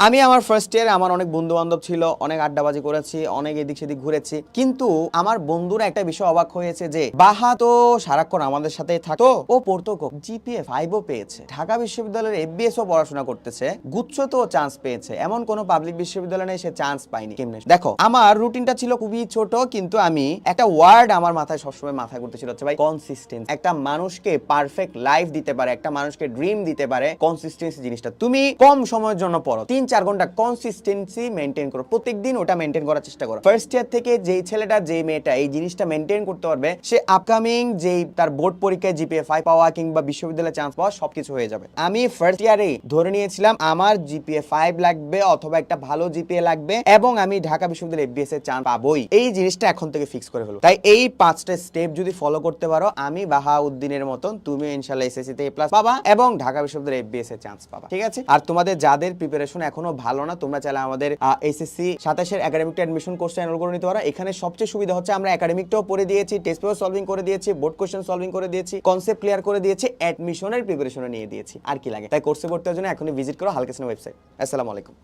আমি আমার ফার্স্ট ইয়ারে আমার অনেক বন্ধু বান্ধব ছিল, অনেক আড্ডাবাজি করেছি, অনেক এদিক সেদিক ঘুরেছি, কিন্তু আমার বন্ধুরা একটা বিষয় অবাক হয়েছে যে বাহা তো সারাক্ষণ আমাদের সাথেই থাকতো, ও পড়তো জিপিএ 5ও পেয়েছে, ঢাকা বিশ্ববিদ্যালয়ের এফবিএস ও পড়াশোনা করতেছে, গুচ্ছ তো চান্স পেয়েছে, এমন কোন পাবলিক বিশ্ববিদ্যালয়ে নেই সে চান্স পায়নি। কেমনে? দেখো, আমার রুটিনটা ছিল খুবই ছোট, কিন্তু আমি একটা ওয়ার্ড আমার মাথায় সবসময় মাথায় ঘুরতেছিল, হচ্ছে ভাই কনসিস্টেন্সি। একটা মানুষকে পারফেক্ট লাইফ দিতে পারে, একটা মানুষকে ড্রিম দিতে পারে কনসিস্টেন্সি জিনিসটা। তুমি কম সময়ের জন্য পড়ো, 3-4 ঘন্টা কনসিস্টেন্সি মেনটেন করো, প্রত্যেকদিন ওটা মেনটেন করার চেষ্টা করো। ফার্স্ট ইয়ার থেকে যেই ছেলেটা যেই মেয়েটা এই জিনিসটা মেনটেন করতে পারবে, সে আপকামিং যেই তার বোর্ড পরীক্ষায় জিপিএ 5 পাওয়া কিংবা বিশ্ববিদ্যালয়ে চান্স পাওয়া সবকিছু হয়ে যাবে। আমি ফার্স্ট ইয়ারে ধরে নিয়েছিলাম আমার জিপিএ 5 লাগবে অথবা একটা ভালো জিপিএ লাগবে এবং আমি ঢাকা বিশ্ববিদ্যালয়ে এফবিএস এর চান্স পাবোই। এই জিনিসটা এখন থেকে ফিক্স করে ফেলো। তাই এই 5টা স্টেপ যদি ফলো করতে পারো, আমি বাহাউদ্দিনের মতন তুমি ইনশাআল্লাহ এসএসসি তে A+ পাবা এবং ঢাকা বিশ্ববিদ্যালয়ে এফবিএস এর চান্স পাবা। ঠিক আছে? আর তোমাদের যাদের প্রিপারেশন এখনো ভালো না, তোমরা চাইলে আমাদের এসএসসি 27 এর একাডেমিক অ্যাডমিশন কোর্সে এনরোল করে নিতে পারো। এখানে সবচেয়ে সুবিধা হচ্ছে আমরা একাডেমিকটাও পড়ে দিয়েছি, টেস্ট পেপার সলভিং করে দিয়েছি, বোর্ড কোশ্চেন সলভিং করে দিয়েছি, কনসেপ্ট ক্লিয়ার করে দিয়েছি, অ্যাডমিশনের প্রিপারেশনও নিয়ে দিয়েছি। আর কি লাগে? তাই কোর্সে ভর্তি হওয়ার জন্য এখনই ভিজিট করো হালকা সিনেমা ওয়েবসাইট। আসসালামু আলাইকুম।